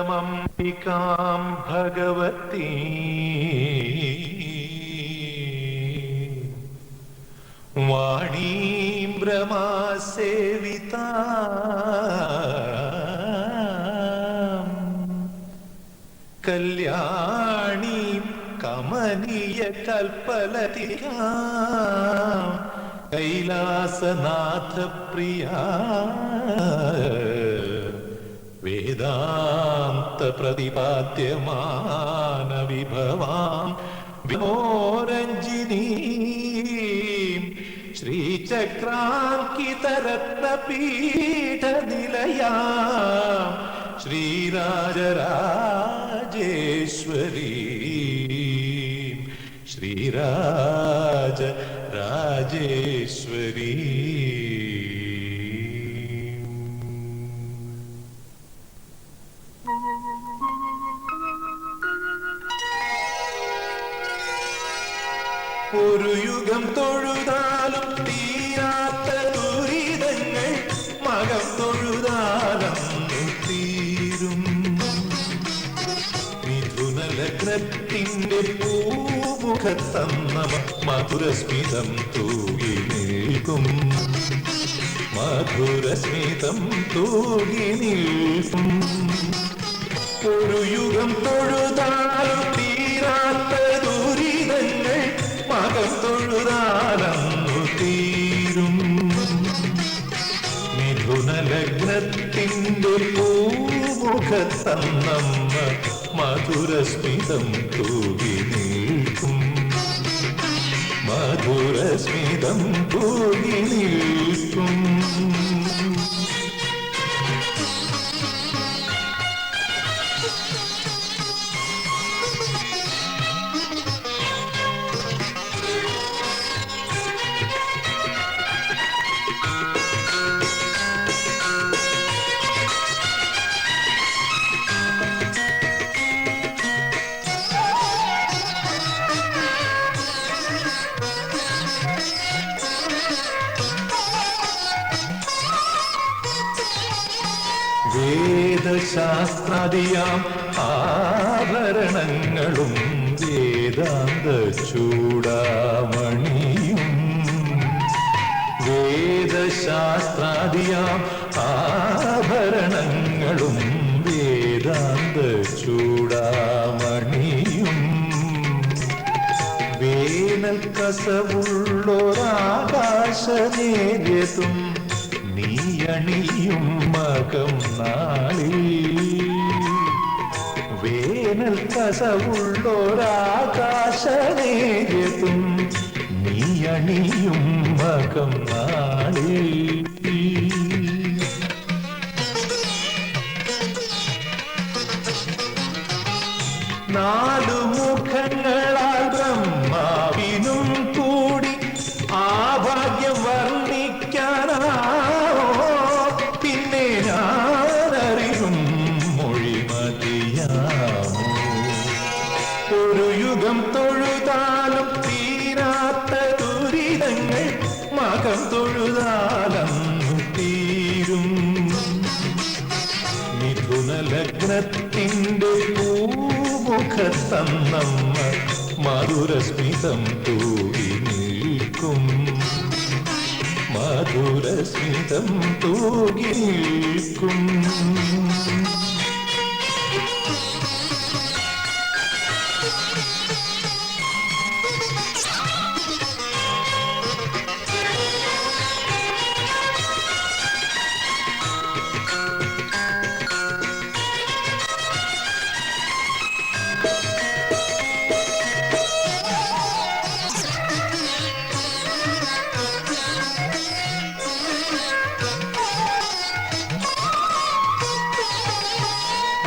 मातरमम्बिकां भगवती वाणीं ब्रह्मसेवितां कल्याणीं कमनीयकल्पलतिकां कैलासनाथप्रिया वेदांत प्रतिपाद्यमानविभवां विमोरञ्जिनीं श्रीचक्राङ्कितरत्नपीठनिलयां श्रीराजराजेश्वरीं श्रीराजराजेश्वरी। ഒരു യുഗം തൊഴുതാലും തീരാത്ത ദുരിതങ്ങൾ മകം തൊഴുതാലും തീരും. മിഥുനലഗ്നത്തിന്റെ പൂമുഖത്തന്ന മധുരസ്മിതം തൂകി നിൽക്കും, മധുരസ്മിതം തൂകി നിൽക്കും. ഒരു യുഗം തൊഴുതാലും തീരാത്ത ദുരിതങ്ങൾ മകം തൊഴുതാലന്നു തീരും. മിഥുനലഗ്നത്തിന്റെ പൂമുഖത്തന്നമ്മ മധുരസ്മിതം തൂകി നിൽക്കും, മധുരസ്മിതം തൂകി നിൽക്കും. വേദശാസ്ത്രാദിയാം ആഭരണങ്ങളും വേദാന്ത ചൂടാമണിയും, വേദശാസ്ത്രാദിയാം ആഭരണങ്ങളും വേദാന്ത ചൂടാമണിയും, വേനൽ കസവുള്ളൊരാകാശനേര്യതും നീയണിയും മകം നാളിൽ വേനൽ കസവുള്ളൊരാകാശനേര്യതും നീയണിയും മകം നാളിൽ നാലു മുഖങ്ങളാൽ ബ്രഹ്മാവിനും കൂടി ആ ഭാഗ്യം വർണ്ണിക്കാനാവോ പിന്നെ ഞാനറിയും മൊഴി മതിയാമോ ഒരു യുഗം തൊഴുതാലും തീരാത്ത ദുരിതങ്ങൾ മകം തൊഴുതാലന്നു തീരും മിഥുനലഗ്നത്തിൻ്റെ പൂമുഖത്തന്നമ്മ മധുരസ്മിതം തൂകി നിൽക്കും മധുരസ്മിതം തൂകി നിൽക്കും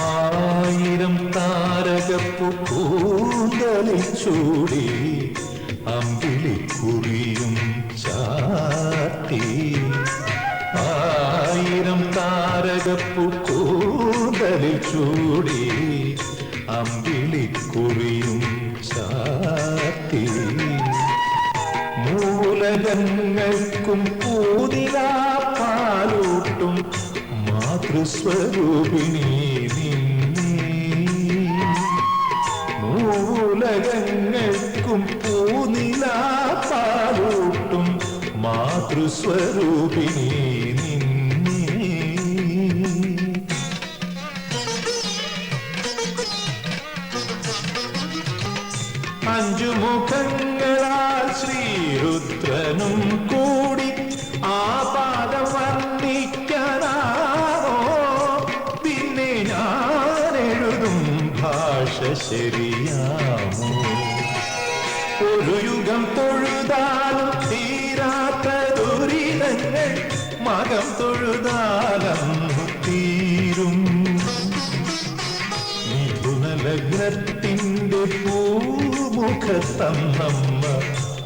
ആയിരം താരകപ്പൂ കൂന്തലിൽ ചൂടി അമ്പിളിക്കുറിയും ചാത്തി ആയിരം താരകപ്പൂ കൂന്തലിൽ ചൂടി അമ്പിളിക്കുറിയും ചാത്തി മൂലകങ്ങൾക്കും പൂതിലാ പാലൂട്ടും മാതൃസ്വരൂപിണി മൂലകങ്ങൾക്കും പൂനിലാ പാലൂട്ടും മാതൃസ്വരൂപിണി അഞ്ചു മുഖങ്ങളാൽ ശ്രീരുദ്രനും കൂടി ആ പാദം വർണ്ണിക്കാനാവോ പിന്നെ ഞാനെഴുതും ഭാഷ ശരിയാമോ ഒരു യുഗം തൊഴുതാലും തീരാത്ത ദുരിതങ്ങൾ മകം തൊഴുതാലന്നു തീരും മിഥുനലഗ്നത്തിൻ്റെ പൂമുഖത്തന്നമ്മ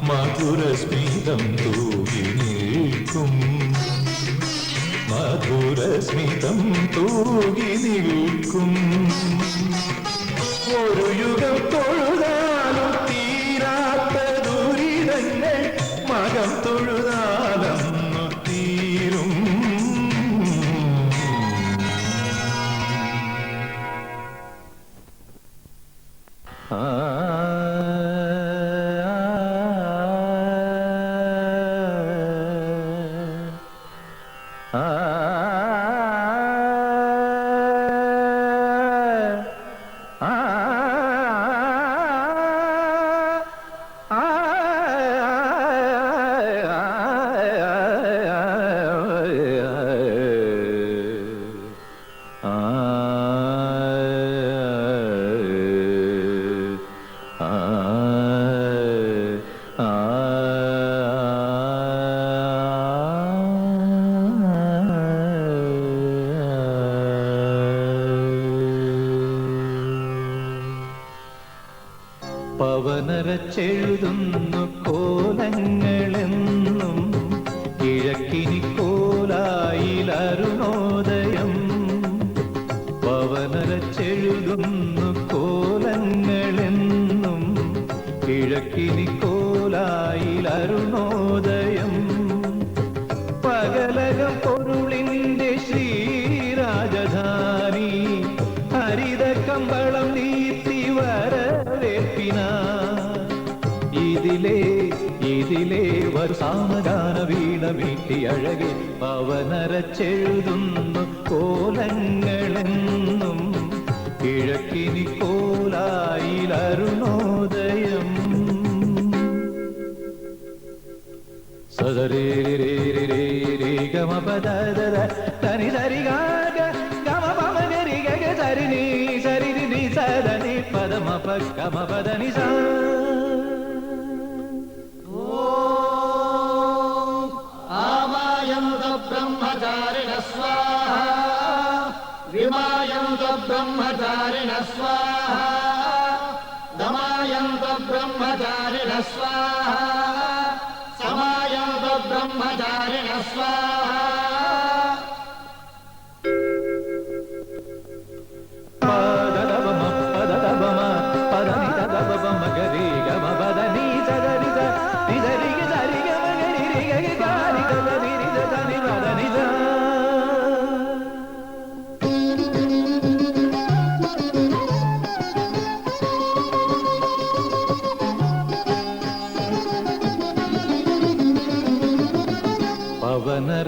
മധുരസ്മിതം തൂകി നിൽക്കും മധുരസ്മിതം തൂകി നിൽക്കും ഒരു യുഗം തൊഴുതാലും തീരാത്ത ദുരിതങ്ങൾ മകം തൊഴുതാലന്നു തീരും പവനരച്ചെഴുതുന്നു കോലങ്ങളെന്നും കിഴക്കിനി കോലായിലരുണോദയം പവനരച്ചെഴുതുന്നു കോലങ്ങളെന്നും കിഴക്കിനി കോലായിലരുണോദയം പകലകം പൊരുളിൻ്റെ ശ്രീരാജധാനി ഹരിത കമ്പളം നീത്തി വരവേൽപ്പിനാ ഇതിലേ വരു സാമഗാന വീണ വീട്ടി അഴകെ പവനരച്ചെഴുതുന്നു കോലങ്ങളെന്നും കിഴക്കിനി കോലായിലരുണോദയം സദരി രേ രേ രേ രേ ഗമ പദ ദ തനി സരി ഗ ഗമ പമ ഗരി ഗ സരി നീ സരി രി സദ നി പദ മ പ ഗമ പദ നി സ ब्रह्मचारिण स्वाहा विमायन्त ब्रह्मचारिण स्वाहा दमायन्त ब्रह्मचारिण स्वाहा समायन्त ब्रह्मचारिण स्वाहा പദദവമ പദദവമ പദനി ദദവമ ഗരി ഗമ പദനി സദരി സ നിദരി ഗരി ഗമ ഗരി രി ഗരി ഗാരി ദദരി രി ദദനി പദനി സ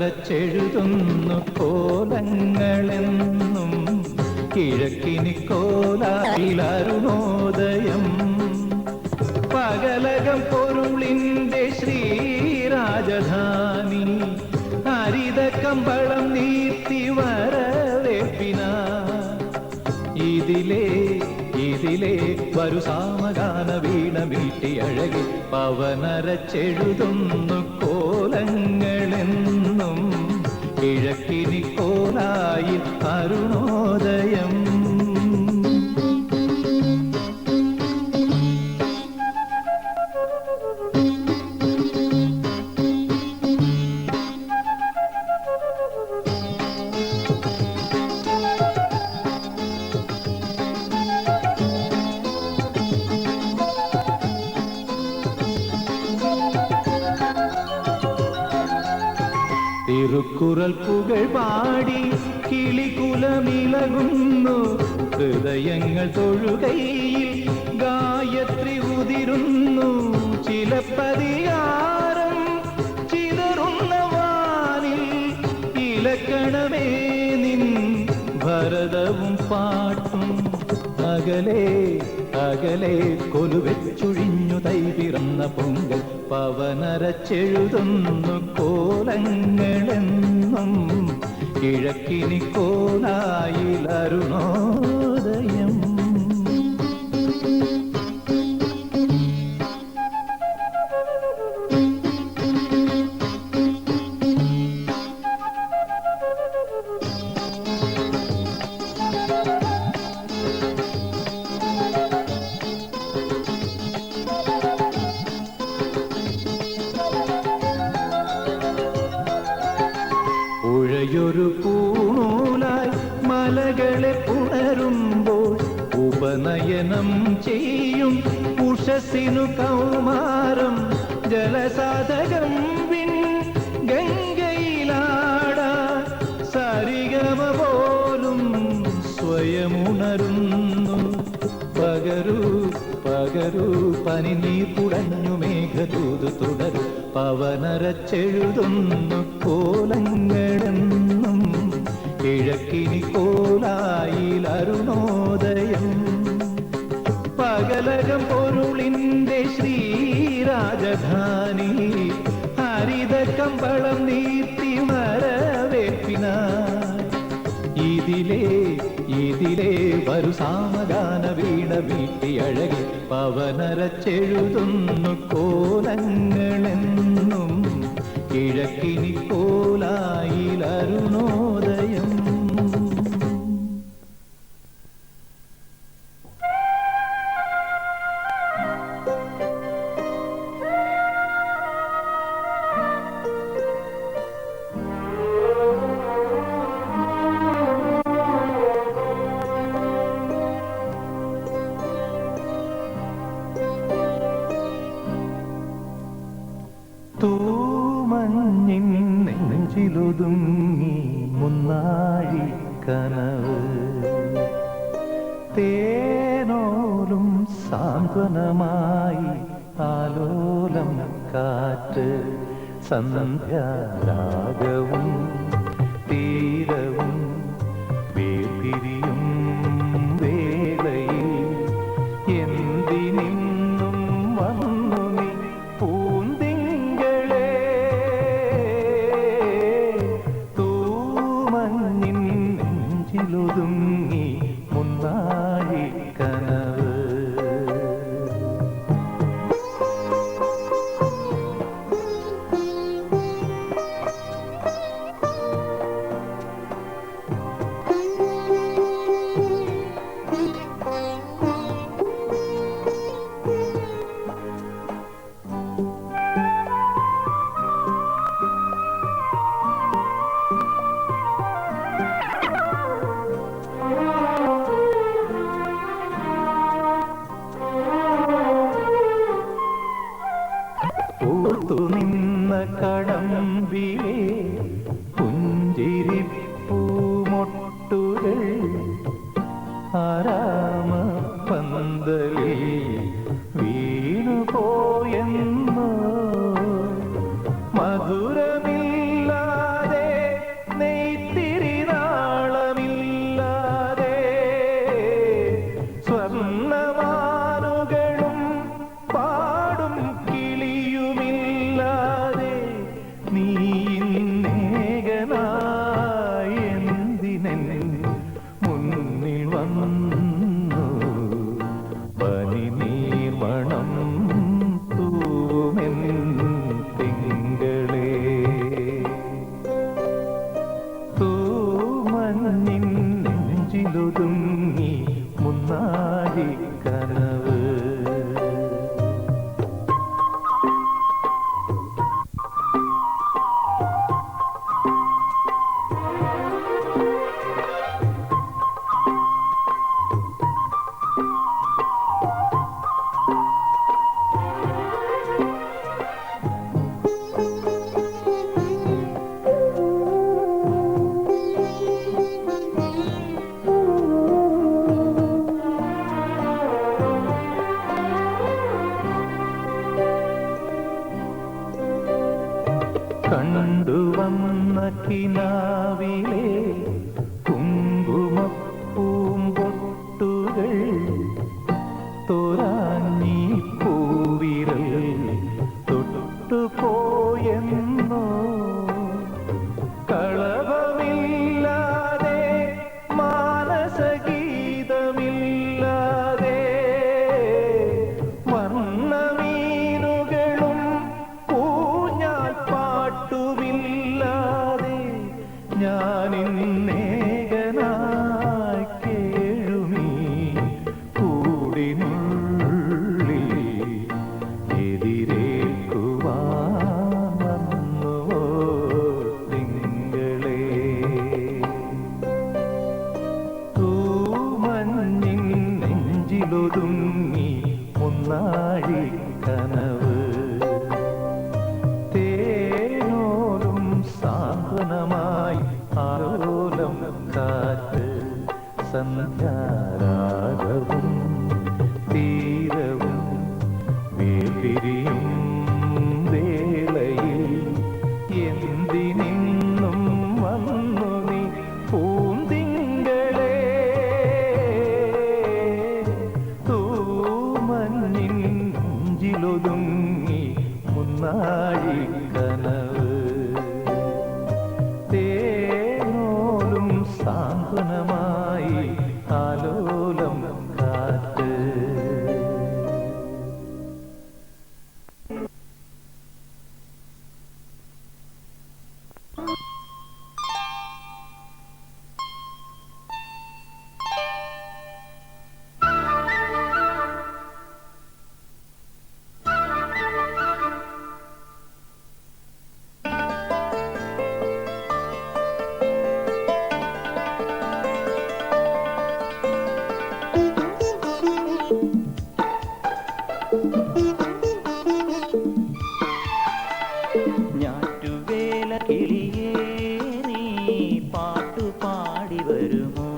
പവനരച്ചെഴുതുന്നു കോലങ്ങളെന്നും കിഴക്കിനി കോലായിലരുണോദയം പകലകം പൊരുളിന്റെ ശ്രീരാജധാനി ഹരിത കമ്പളം നീർത്തി വരവേപ്പിന ഇതിലേ വരു സാമഗാന വീണ വീട്ടി അഴകി പവനരച്ചെഴുതുന്നു കോലങ്ങളെന്നും കിഴക്കിനി കോലായി അരുണോദയം തിരുക്കുറൽ പുകൾ പാടി കിളികുലമിളകുന്നു ഹൃദയങ്ങൾ തൊഴുകയിൽ ഗായത്രി ഉതിരുന്നു ചിലപ്പതികാരം ചിതറുന്ന വാനിൽ ഇലക്കണമേ നിൻ ഭരതവും പാട്ടും അകലെ അകലെ കൊലുവെച്ചൊഴിഞ്ഞു തൈ പിറന്ന പൊങ്കൽ പവനരച്ചെഴുതുന്നു കോലങ്ങളെന്നും കിഴക്കിനി കോലായിലരുണോദയം പുഴയൊരു പൂണൂലായി മലകളെ പുണരുമ്പോൾ ഉപനയനം ചെയ്യും ഉഷസിനു കൗമാരം ജലസാധകം വിൻ ഗംഗയിലാടാ സരിഗമ പോലും സ്വയമുണരുന്നു പകരൂ പകരൂ പനി നീ പുടഞ്ഞു മേഘദൂത് തുടരും പവനരച്ചെഴുതുന്നു കോലങ്ങളെന്നും കിഴക്കിനി കോലായിലരുണോദയം പകലകം പൊരുളിന്റെ ശ്രീരാജധാനി ഹരിത കമ്പളം നീർത്തി വരവേപ്പിനായി ഇതിലേ വരു സാമഗാന വീണ വീട്ടി അഴകി പവനരച്ചെഴുതുന്നു കോലങ്ങളെന്നും കിഴക്കിനി കോലായിലരുണോദയം തൂമഞ്ഞിൻ നെഞ്ചിലൊതുങ്ങി മുന്നാഴി കനവ് തേനോലും സാന്ത്വനമായി ആലോലം കാറ്റ് സന്ധ്യാരാഗവും തീരവും വേർപിരിയും വേളയിൽ എന്തിനിന്നും വന്നു നീ പൂന്തിങ്കളേ കിനാവിലെ കുങ്കുമപ്പൂമ്പൊട്ടുകൾ തോരാഞ്ഞി പൂവിരൽ തൊട്ടുപോയെന്നോ കളഭമില്ലാതെ മാനസഗീതമില്ലാതെ വർണ്ണമീനുകളും പൂഞ്ഞാൽ പാട്ടുമില്ലാതെ ഞാനിന്നേകനായി കേഴുമീ കൂടിനുള്ളിൽ എതിരേൽക്കുവാൻ വന്നുവോ തിങ്കളേ തൂമഞ്ഞിൻ നെഞ്ചിലൊതുങ്ങി മുന്നാഴി കനവ് തേനോലും സാന്ത്വനമായി ആലോലം കാറ്റ് സന്ധ്യാരാഗവും തീരവും വേർപിരിയും വേളയിൽ എന്തിനിന്നും വന്നു നീ പൂന്തിങ്കളേ തൂമഞ്ഞിൻ നെഞ്ചിലൊതുങ്ങി മുന്നാഴി കനവ് തേനോലും സാന്ത്വനമായി ആലോലം കാറ്റ് ഞാറ്റുവേല കിളിയേ നീ പാട്ടുപാടി വരുമോ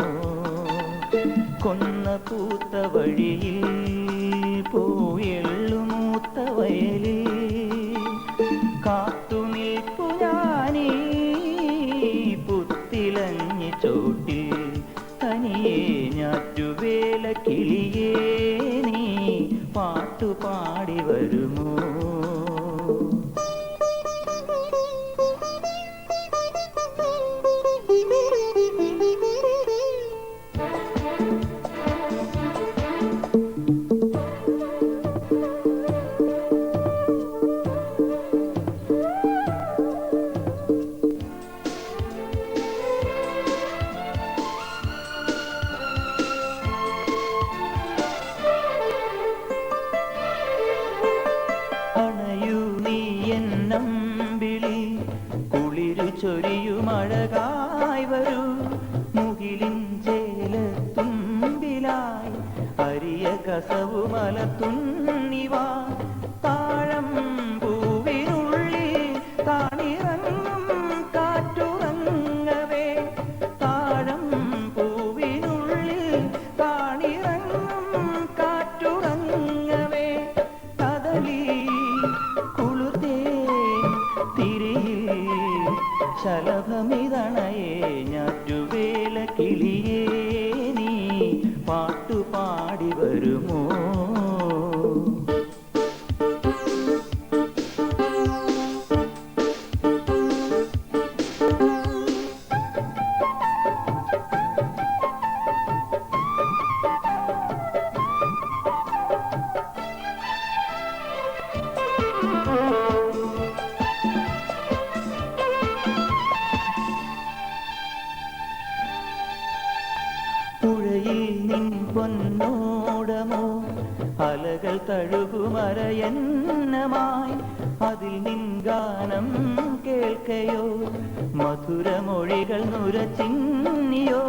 കൊന്ന പൂത്ത വഴിയിൽ പോയെള്ളുമൂത്ത വയലിൽ കാത്തുനിൽപ്പു ഞാനീ പുത്തിലഞ്ഞി ചോട്ടിൽ തനിയെ ഞാറ്റുവേല കിളിയേ നീ പാട്ടുപാടി വരുമോ അണയൂ നീ എന്നമ്പിളി കുളിരു ചൊരിയുമഴകായി വരൂ മുകിലിൻ ചേലത്തുമ്പിലായി അരിയ കസവു മലത്തുന്നിവാ താഴം പൂവിനുള്ളിൽ താണിറങ്ങും കാറ്റുറങ്ങവേ താഴം പൂവിനുള്ളിൽ താണിറങ്ങും കാറ്റുറങ്ങവേ കദളി കുളിർത്തേ തിരിയിൽ ശലഭമിതണയേ ഞാറ്റുവേല കിളിയേ നീ പാട്ടുപാടി വരുമോ പുഴയിൽ നിൻ പൊന്നോടമോ അലകൾ തഴുകുമരയന്നമായി അതിൽ നിൻ ഗാനം കേൾക്കയോ മധുരമൊഴികൾ നുരച്ചിന്നിയോ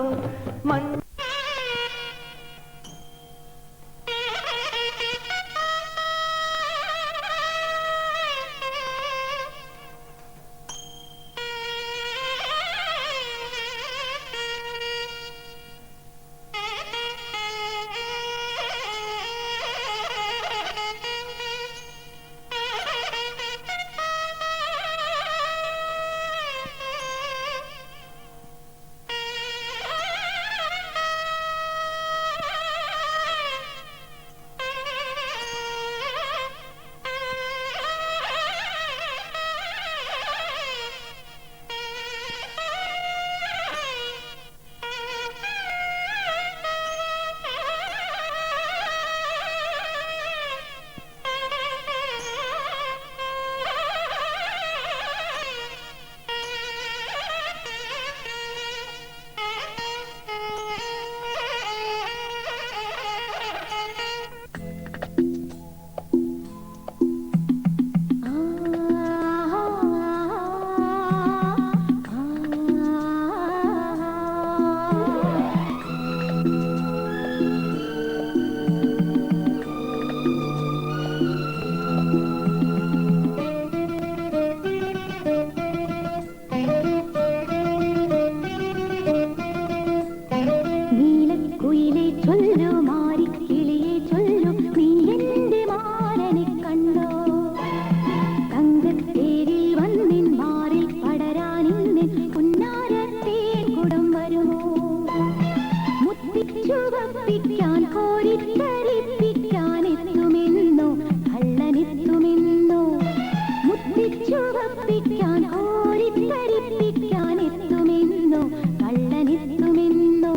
കളിപ്പിക്കാനെത്തുമെന്നോ കള്ളനെത്തുമെന്നോ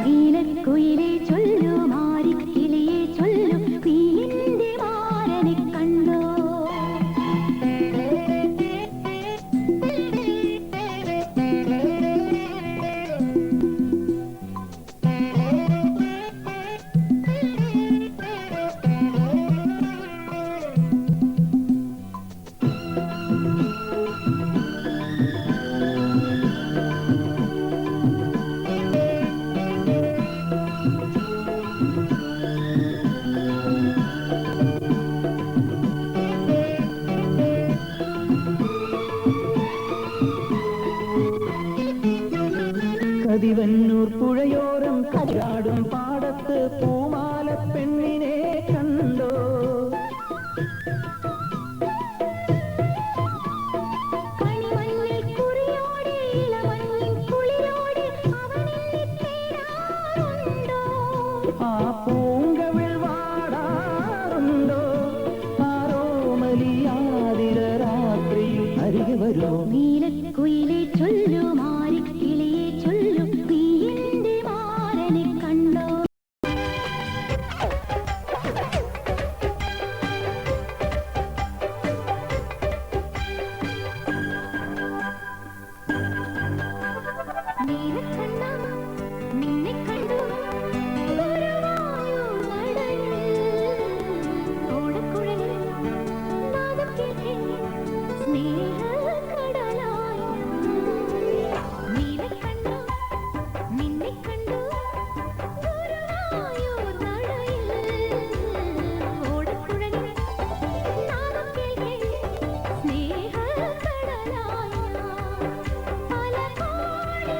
നീലക്കുയിലെ ചൊല്ലു മാരിക്കിളിയെ ചൊല്ലു നീ എന്റെ മാരനെ കണ്ടോ കതിവന്നൂർ പുഴയോരം കചാടും പാടത്ത് പൂമാല പെണ്ണിനെ കണ്ടോ കണിമഞ്ഞിൽ കുറിയോടെ ഇളമഞ്ഞിൻ കുളിരോടെ അവനെന്നെ തേടാറുണ്ടോ ആ പൂങ്കവിൾ വാടാറുണ്ടോ ആരോ മലിയാതിര രാത്രിയിൽ അരികെ വരുമോ നീലക്കുയിലെ ചൊല്ലു മാരിക്കിളിയെ ചൊല്ലു നീ എന്റെ മാരനെ കണ്ടോ നീലക്കണ്ണ നിന്നെ കണ്ടു ഗുരുവായൂർ നടയിൽ ഓടക്കുഴലിൽ നാദം കേട്ടേ സ്നേഹക്കടലായി നീലക്കണ്ണ നിന്നെ കണ്ടു ഗുരുവായൂർ നടയിൽ ഓടക്കുഴലിൽ നാദം കേട്ടേ സ്നേഹക്കടലായി പല കോടി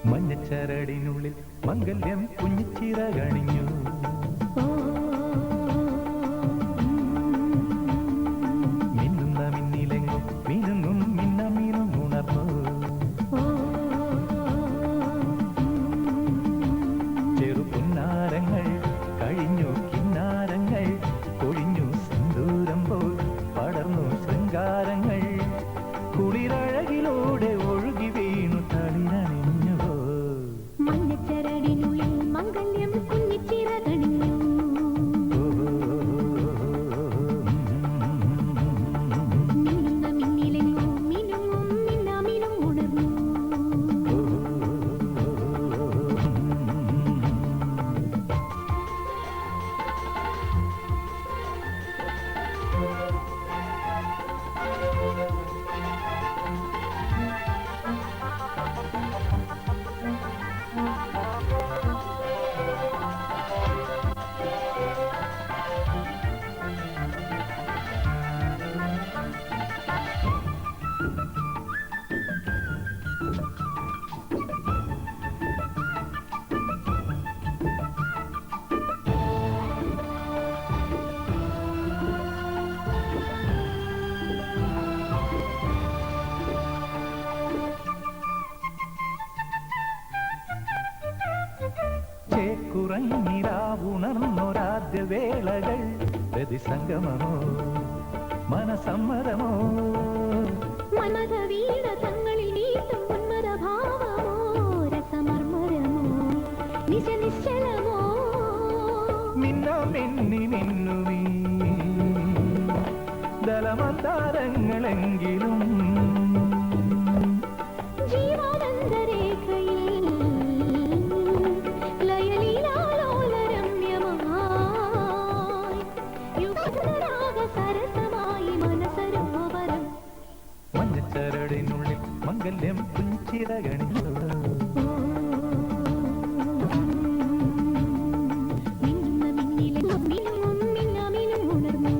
മഞ്ഞച്ചരടിനുള്ളിൽ മംഗല്യം കുഞ്ഞിച്ചിറകണിഞ്ഞു. മിന്നുന്ന മിന്നിലെങ്ങും മിനുങ്ങും മിന്നമീനും ഉണർന്നു. ചെറുപുന്നാരങ്ങൾ കഴിഞ്ഞു കിന്നാരങ്ങൾ കൊഴിഞ്ഞു സിന്ദൂരം പോൽ പടർന്നു ശൃംഗാരങ്ങൾ. കുളിരഴകിലൂടെ ഒഴുകി വീണു തളിരണിഞ്ഞുവോ. മഞ്ഞച്ചരടിനുള്ളിൽ മംഗല്യം കുഞ്ഞിച്ചിറകണിഞ്ഞു. മിന്നുന്ന മിന്നിലെങ്ങും മിനുങ്ങും മിന്നാമിനും ഉണർന്നു. ചേക്കുറങ്ങിരാവുണർന്നൊരാദ്യ വേളകൾ പ്രതിസംഗമമോ മനസമ്മതമോ. മനതവീണ തങ്ങളിൽ നീട്ടും ഉന്മദഭാവമോ രസമർമരമോ നിശനിശ്ചലമോ. മിന്നമിന്നി മിന്നുവീ ദലമന്താരങ്ങളെങ്കിലും ജീവാനന്ദരേഖയിൽ ലയലീലാലോലരമ്യമായി യുഗരാഗസരസമായി മനസരോവരം. മഞ്ഞച്ചരടിനുള്ളിൽ മംഗല്യം കുഞ്ചിറകണിഞ്ഞു. മിന്നുന്ന മിന്നിലെങ്ങും മിനുങ്ങും മിന്നാമിനും ഉണർന്നു.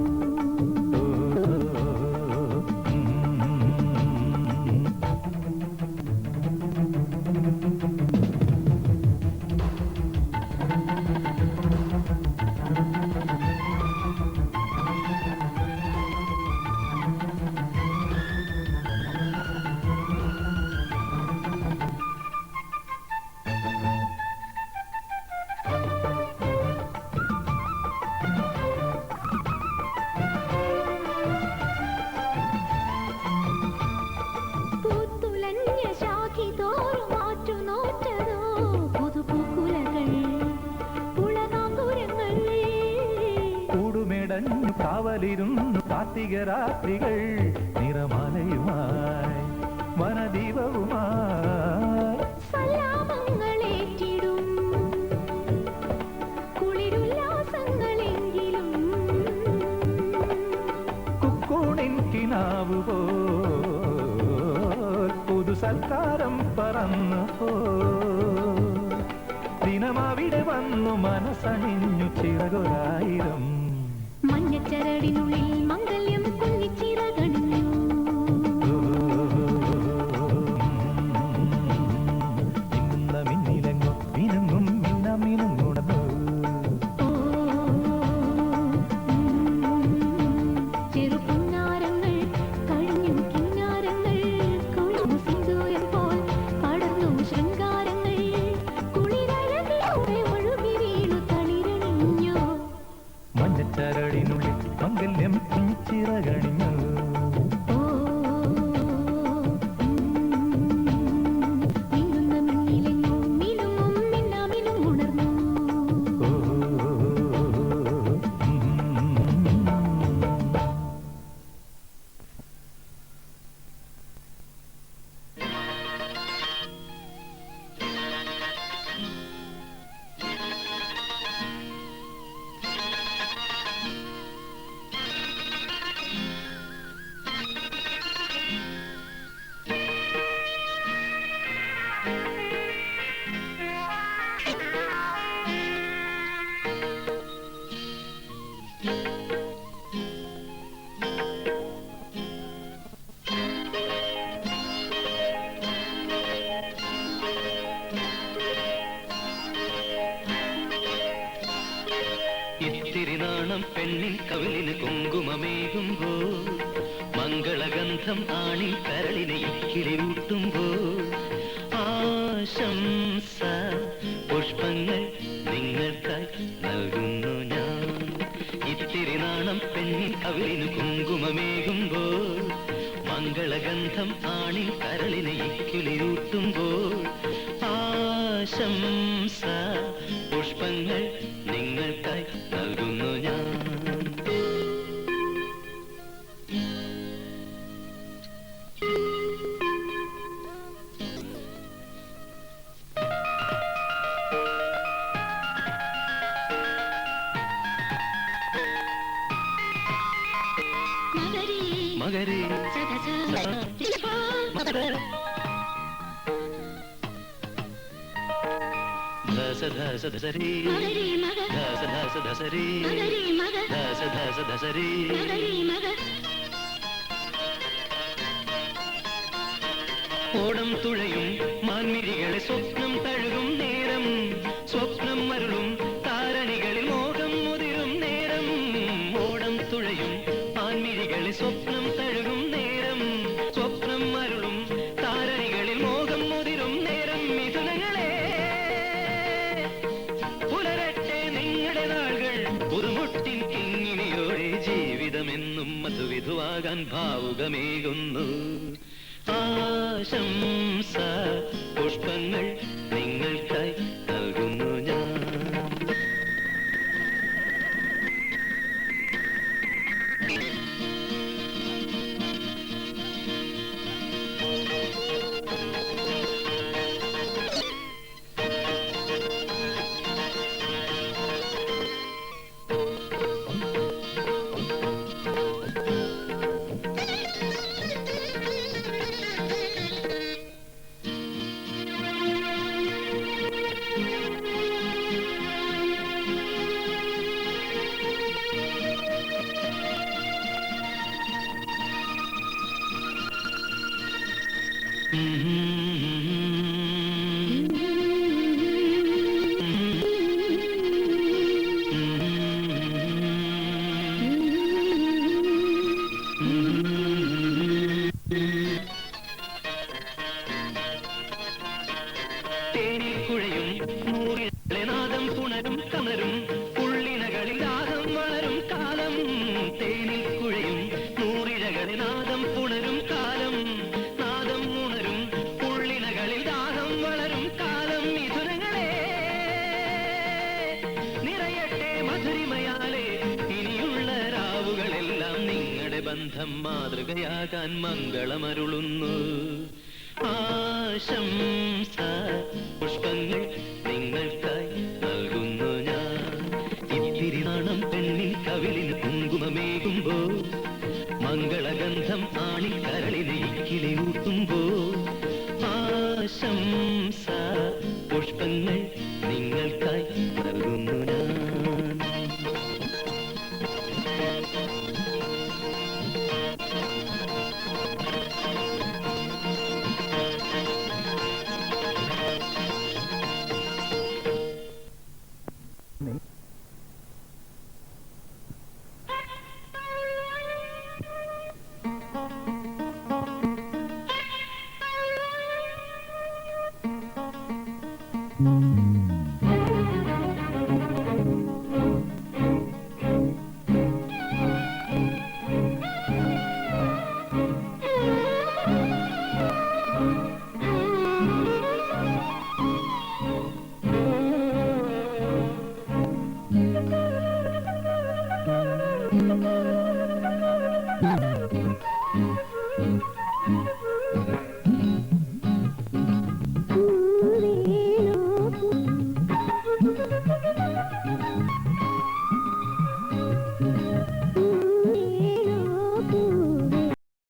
പൂത്തുലഞ്ഞ ശാഖിതോറും മാറ്റുനോറ്റതോ പുതുപൂക്കുലകൾ പുളകാങ്കുരങ്ങൾ. കൂടുമെടഞ്ഞു കാവലിരുന്നു കാർത്തിക രാത്രികൾ നിറമാലയുമായി വനദീപവുമായി. സല്ലാപങ്ങളേറ്റിടും കുളിരുല്ലാസങ്ങളെങ്കിലും കുക്കൂണിൻ കിനാവ് പോൽ പുതു സൽക്കാരം പറന്നു പോ. ദിനമവിടെ വന്നു മനസ്സണിഞ്ഞു ചിറകൊരായിരം. മഞ്ഞച്ചരടിനുള്ളിൽ മംഗല്യം കുഞ്ഞിച്ചിറകണിഞ്ഞു. മിന്നുന്ന മിന്നിലെങ്ങും മിനുങ്ങും മിന്നമിനും ഉണർന്നു. ചെറുപുന്നാരങ്ങൾ കഴിഞ്ഞു കിന്നാരങ്ങൾ കൊഴിഞ്ഞു സിന്ദൂരം പോൽ പടർന്നു ശൃംഗാരങ്ങൾ. കുളിരഴകിലൂടെ ഒഴുകി വീണു തളിരണിഞ്ഞു. മഞ്ഞച്ചരടിനുള്ളിൽ മംഗല്യം കുഞ്ചിറകണിഞ്ഞു. മിന്നുന്ന മിന്നിലെങ്ങും മിനുങ്ങും മിന്നാമിനും ഉണർന്നു. മംഗളഗന്ധം ആണി കരളിനെ കിളിയൂട്ടുമ്പോൾ ആശംസ പുഷ്പങ്ങൾ നിങ്ങൾക്കായി നൽകുന്നു ഞാൻ. ഇത്തിരി നാണം പെണ്ണിൻ കവിളിനു കുങ്കുമമേകുമ്പോൾ മംഗളഗന്ധം ആണി കരളിനെ കിളിയൂട്ടുമ്പോൾ ആശംസ പുഷ്പങ്ങൾ നിങ്ങൾക്കായി നൽകുന്നു ഞാൻ. മകരി ധസ ധസ ധസരി ധസ ധസ ധസരി ധസ ധസ ധസരി. ഓടം തുഴയും മാൻമിഴികളെ സ്വപ്നം തഴുകും നേരം, സ്വപ്നം മരുളും താരണികളിൽ മോഹം മുതിരും നേരം. ഓടം തുഴയും മാൻമിഴികളെ സ്വപ്നം തഴുകും നേരം, സ്വപ്നം മരുളും താരണികളിൽ മോഹം മുതിരും നേരം. മിഥുനങ്ങളെ പുലരട്ടെ നിങ്ങളുടെ നാളുകൾ പുതുമുട്ടിൻ കിങ്ങിണിയോടെ. ജീവിതമെന്നും മധുവിധുവാകാൻ ഭാവുകമേകുന്നു. ആശംസ പുഷ്പങ്ങൾ നിങ്ങൾക്കായി നൽകുന്നു ഞാൻ. തേനിൽ കുഴയും നൂറിലെ നാദം പുണരും കമരും പുള്ളിനകളിൽ രാഗം വളരും കാലം. തേനിൽ കുഴയും നൂറിഴകളിൽ നാദം പുണരും കാലം, നാദം ഉണരും പുള്ളിനകളിൽ രാഗം വളരും കാലം. മിഥുനങ്ങളെ നിറയട്ടെ മധുരിമയാലെ ഇനിയുള്ള രാവുകളെല്ലാം നിങ്ങളുടെ ബന്ധം മാതൃകയാകാൻ മംഗളമരുളുന്നു. ആശംസ പുഷ്പങ്ങൾ നിങ്ങൾക്കായി നൽകുന്നു ഞാൻ. ഇത്തിരി നാണം പെണ്ണിൻ കവിളിന് കുങ്കുമമേകുമ്പോൾ മംഗളഗന്ധം ആണി കരളിനെ കിളിയൂട്ടുമ്പോൾ ആശംസ പുഷ്പങ്ങൾ നിങ്ങൾക്കായി നൽകുന്നു ഞാൻ. Mm-hmm.